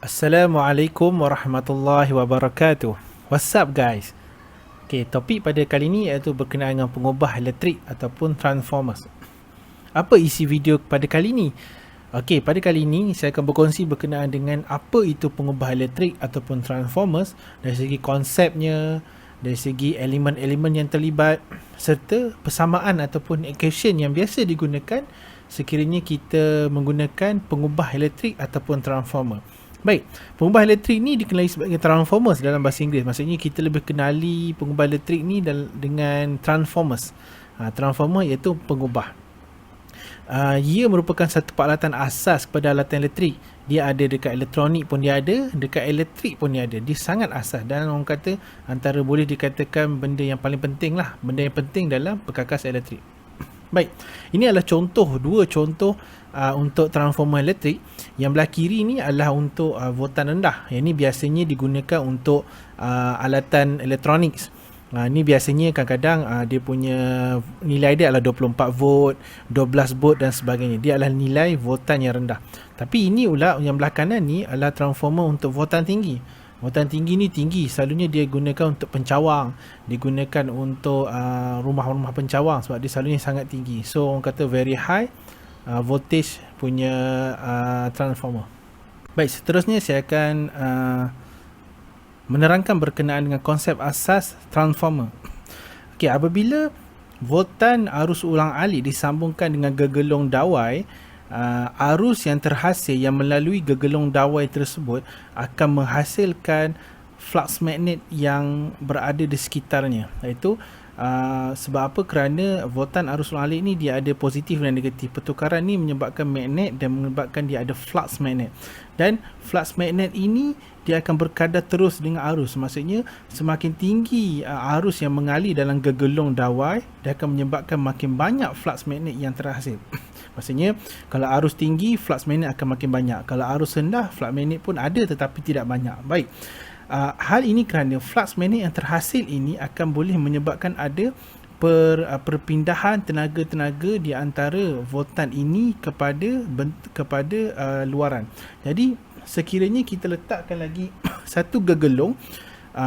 Assalamualaikum warahmatullahi wabarakatuh. What's up guys? Okay, topik pada kali ini iaitu berkenaan dengan pengubah elektrik ataupun transformers. Apa isi video pada kali ini? Okay, pada kali ini saya akan berkongsi berkenaan dengan apa itu pengubah elektrik ataupun transformers dari segi konsepnya, dari segi elemen-elemen yang terlibat serta persamaan ataupun equation yang biasa digunakan sekiranya kita menggunakan pengubah elektrik ataupun transformer. Baik, pengubah elektrik ni dikenali sebagai transformers dalam bahasa Inggeris. Maksudnya kita lebih kenali pengubah elektrik ni dengan transformers. Transformer iaitu pengubah. Ia merupakan satu peralatan asas kepada alatan elektrik. Dia ada dekat elektronik pun dia ada, dekat elektrik pun dia ada. Dia sangat asas dan orang kata antara boleh dikatakan benda yang paling penting lah. Benda yang penting dalam perkakas elektrik. Baik, ini adalah dua contoh untuk transformer elektrik. Yang belah kiri ni adalah untuk voltan rendah. Yang ni biasanya digunakan untuk alatan elektronik. Ni biasanya kadang-kadang dia punya nilai dia adalah 24 volt, 12 volt dan sebagainya. Dia adalah nilai voltan yang rendah. Tapi ini pula yang belah kanan ni adalah transformer untuk voltan tinggi. Voltan tinggi ni tinggi, selalunya dia gunakan untuk pencawang, digunakan untuk rumah-rumah pencawang sebab dia selalunya sangat tinggi. So orang kata very high voltage punya transformer. Baik, seterusnya saya akan menerangkan berkenaan dengan konsep asas transformer. Okey, apabila voltan arus ulang alik disambungkan dengan gegelung dawai, arus yang terhasil yang melalui gegelung dawai tersebut akan menghasilkan flux magnet yang berada di sekitarnya. Iaitu sebab apa? Kerana voltan arus ulang alik ni dia ada positif dan negatif. Pertukaran ni menyebabkan magnet dan menyebabkan dia ada flux magnet. Dan flux magnet ini dia akan berkadar terus dengan arus. Maksudnya semakin tinggi arus yang mengalir dalam gegelung dawai, dia akan menyebabkan makin banyak flux magnet yang terhasil. Maksudnya kalau arus tinggi, flux magnet akan makin banyak. Kalau arus rendah, flux magnet pun ada tetapi tidak banyak. Baik, hal ini kerana flux magnet yang terhasil ini akan boleh menyebabkan ada perpindahan tenaga-tenaga di antara voltan ini kepada luaran. Jadi sekiranya kita letakkan lagi satu gegelung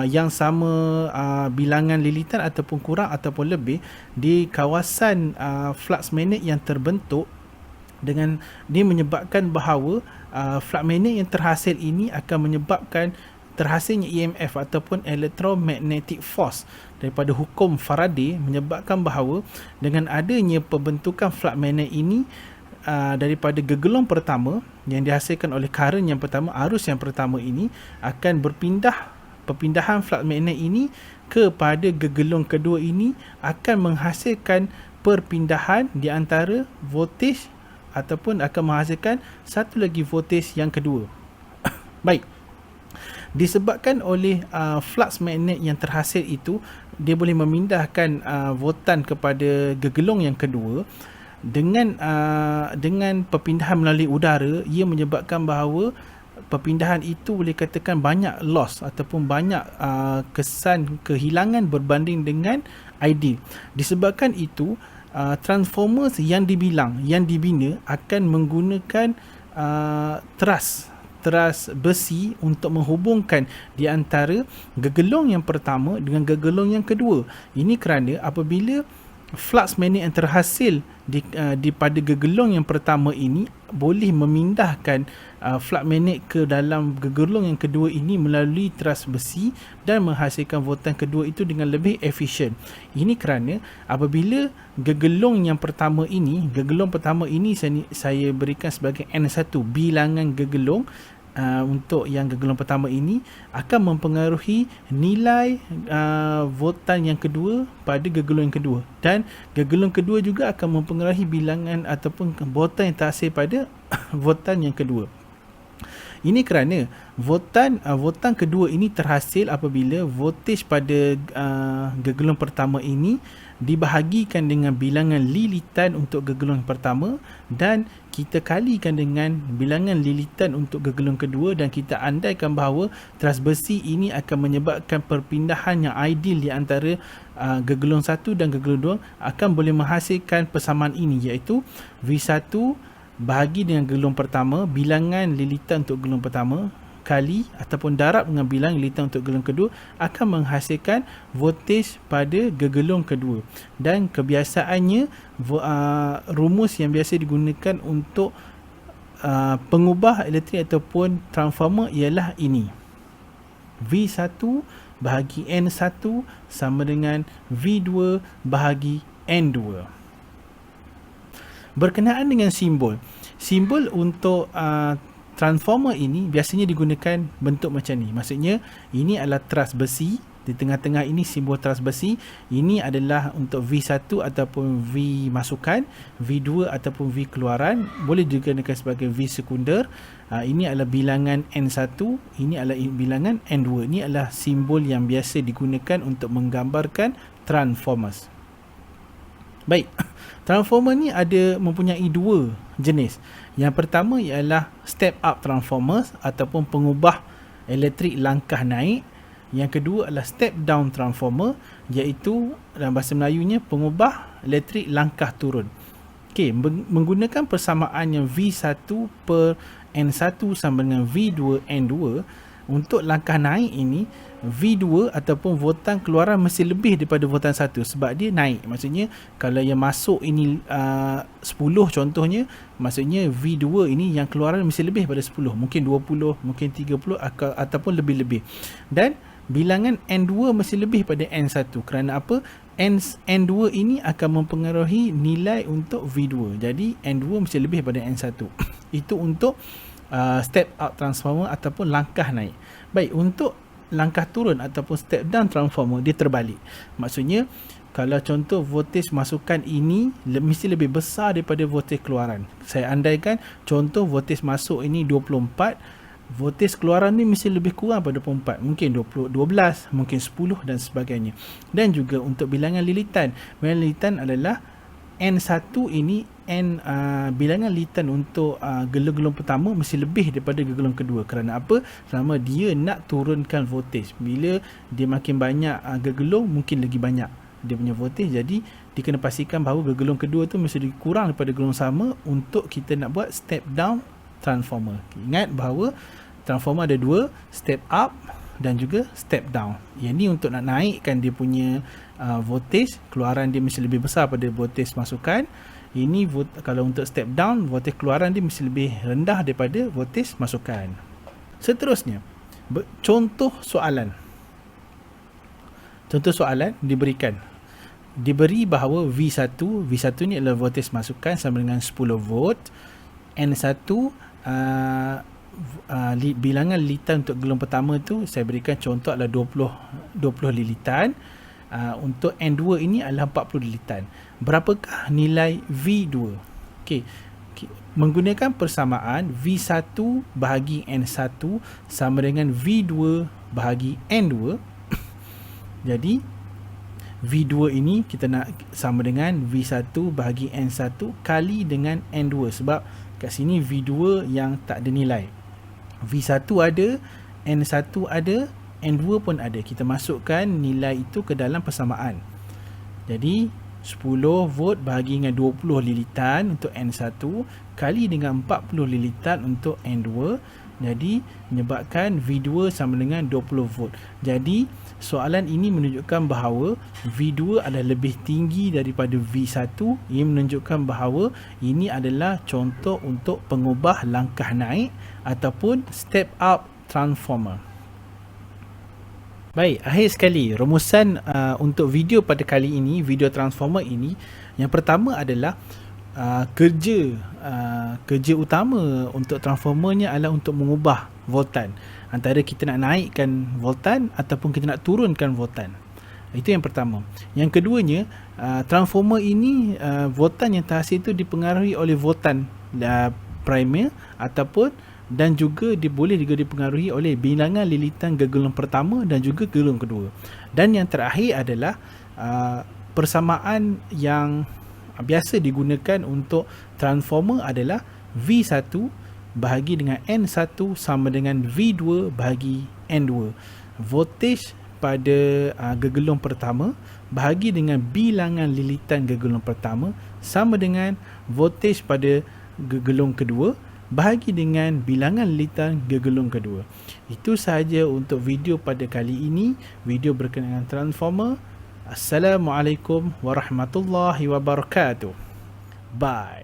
yang sama bilangan lilitan ataupun kurang ataupun lebih di kawasan flux magnet yang terbentuk, dengan dia menyebabkan bahawa flux magnet yang terhasil ini akan menyebabkan terhasilnya EMF ataupun electromagnetic force daripada hukum Faraday, menyebabkan bahawa dengan adanya pembentukan flux magnet ini daripada gegelung pertama yang dihasilkan oleh current yang pertama, arus yang pertama ini akan perpindahan flux magnet ini kepada gegelung kedua ini akan menghasilkan perpindahan di antara voltage ataupun akan menghasilkan satu lagi voltage yang kedua. Baik, disebabkan oleh flux magnet yang terhasil itu, dia boleh memindahkan voltan kepada gegelung yang kedua. Dengan perpindahan melalui udara, ia menyebabkan bahawa perpindahan itu boleh katakan banyak loss ataupun banyak kesan kehilangan berbanding dengan ideal. Disebabkan itu transformers yang dibina akan menggunakan teras besi untuk menghubungkan di antara gegelung yang pertama dengan gegelung yang kedua. Ini kerana apabila flux magnet yang terhasil di pada gegelung yang pertama ini boleh memindahkan flux magnet ke dalam gegelung yang kedua ini melalui teras besi dan menghasilkan voltan kedua itu dengan lebih efisien. Ini kerana apabila gegelung pertama ini saya berikan sebagai N1 bilangan gegelung. Untuk yang gegelung pertama ini akan mempengaruhi nilai voltan yang kedua pada gegelung yang kedua, dan gegelung kedua juga akan mempengaruhi bilangan ataupun voltan yang terhasil pada voltan yang kedua. Ini kerana voltan kedua ini terhasil apabila voltage pada gegelung pertama ini dibahagikan dengan bilangan lilitan untuk gegelung pertama dan kita kalikan dengan bilangan lilitan untuk gegelung kedua, dan kita andaikan bahawa teras besi ini akan menyebabkan perpindahan yang ideal di antara gegelung 1 dan gegelung 2 akan boleh menghasilkan persamaan ini, iaitu V1 bahagi dengan gegelung pertama, bilangan lilitan untuk gegelung pertama kali ataupun darab dengan bilangan lilitan untuk gegelung kedua akan menghasilkan voltage pada gegelung kedua. Dan kebiasaannya rumus yang biasa digunakan untuk pengubah elektrik ataupun transformer ialah ini. V1 bahagi N1 sama dengan V2 bahagi N2. Berkenaan dengan simbol untuk transformer ini biasanya digunakan bentuk macam ni. Maksudnya ini adalah teras besi, di tengah-tengah ini simbol teras besi. Ini adalah untuk V1 ataupun V masukan, V2 ataupun V keluaran, boleh digunakan sebagai V sekunder. Ini adalah bilangan N1, ini adalah bilangan N2. Ini adalah simbol yang biasa digunakan untuk menggambarkan transformers. Baik, transformer ni mempunyai dua jenis. Yang pertama ialah step up transformers ataupun pengubah elektrik langkah naik. Yang kedua adalah step down transformer, iaitu dalam bahasa Melayunya pengubah elektrik langkah turun. Okey, menggunakan persamaan yang V1 per N1 sama dengan V2 N2, untuk langkah naik ini V2 ataupun voltan keluaran mesti lebih daripada voltan 1 sebab dia naik. Maksudnya kalau yang masuk ini 10 contohnya, maksudnya V2 ini yang keluaran mesti lebih daripada 10, mungkin 20, mungkin 30 ataupun lebih-lebih. Dan bilangan N2 mesti lebih pada N1. Kerana apa? N2 ini akan mempengaruhi nilai untuk V2. Jadi N2 mesti lebih pada N1. Itu untuk step up transformer ataupun langkah naik. Baik, untuk langkah turun ataupun step down transformer, dia terbalik. Maksudnya kalau contoh voltage masukan ini mesti lebih besar daripada voltage keluaran. Saya andaikan contoh voltage masuk ini 24, voltage keluaran ni mesti lebih kurang pada 24, mungkin 12, mungkin 10 dan sebagainya. Dan juga untuk bilangan lilitan. Bilangan lilitan adalah N1 ini bilangan lilitan untuk gegelung pertama mesti lebih daripada gegelung kedua. Kerana apa? Kerana dia nak turunkan voltage. Bila dia makin banyak gegelung, mungkin lagi banyak dia punya voltage. Jadi dia kena pastikan bahawa gegelung kedua tu mesti kurang daripada gegelung sama untuk kita nak buat step down transformer. Ingat bahawa transformer ada dua, step up dan juga step down. Yang ni untuk nak naikkan dia punya voltage, keluaran dia mesti lebih besar pada voltage masukan. Ini kalau untuk step down, voltage keluaran dia mesti lebih rendah daripada voltage masukan. Seterusnya, contoh soalan. Contoh soalan diberi bahawa V1 ni adalah voltage masukan sama dengan 10 volt. N1 bilangan lilitan untuk gegelung pertama tu saya berikan contoh adalah 20 lilitan. Untuk N2 ini adalah 40 lilitan. Berapakah nilai V2? Okey. Menggunakan persamaan V1 bahagi N1 sama dengan V2 bahagi N2. Jadi V2 ini kita nak sama dengan V1 bahagi N1 kali dengan N2, sebab kat sini V2 yang tak ada nilai. V1 ada, N1 ada, N2 pun ada. Kita masukkan nilai itu ke dalam persamaan. Jadi 10 volt bahagi dengan 20 lilitan untuk N1 kali dengan 40 lilitan untuk N2. Jadi menyebabkan V2 sama dengan 20 volt. Jadi soalan ini menunjukkan bahawa V2 adalah lebih tinggi daripada V1. Ia menunjukkan bahawa ini adalah contoh untuk pengubah langkah naik ataupun step up transformer. Baik, akhir sekali rumusan untuk video pada kali ini, video transformer ini. Yang pertama adalah kerja utama untuk transformernya adalah untuk mengubah voltan. Antara kita nak naikkan voltan ataupun kita nak turunkan voltan. Itu yang pertama. Yang keduanya, transformer ini voltan yang terhasil itu dipengaruhi oleh voltan primer ataupun dan juga dia boleh juga dipengaruhi oleh bilangan lilitan gegelung pertama dan juga gegelung kedua. Dan yang terakhir adalah persamaan yang biasa digunakan untuk transformer adalah V1 bahagi dengan N1 sama dengan V2 bahagi N2. Voltage pada gegelung pertama bahagi dengan bilangan lilitan gegelung pertama sama dengan voltage pada gegelung kedua bahagi dengan bilangan lilitan gegelung kedua. Itu sahaja untuk video pada kali ini, video berkenaan transformer. Assalamualaikum warahmatullahi wabarakatuh. Bye.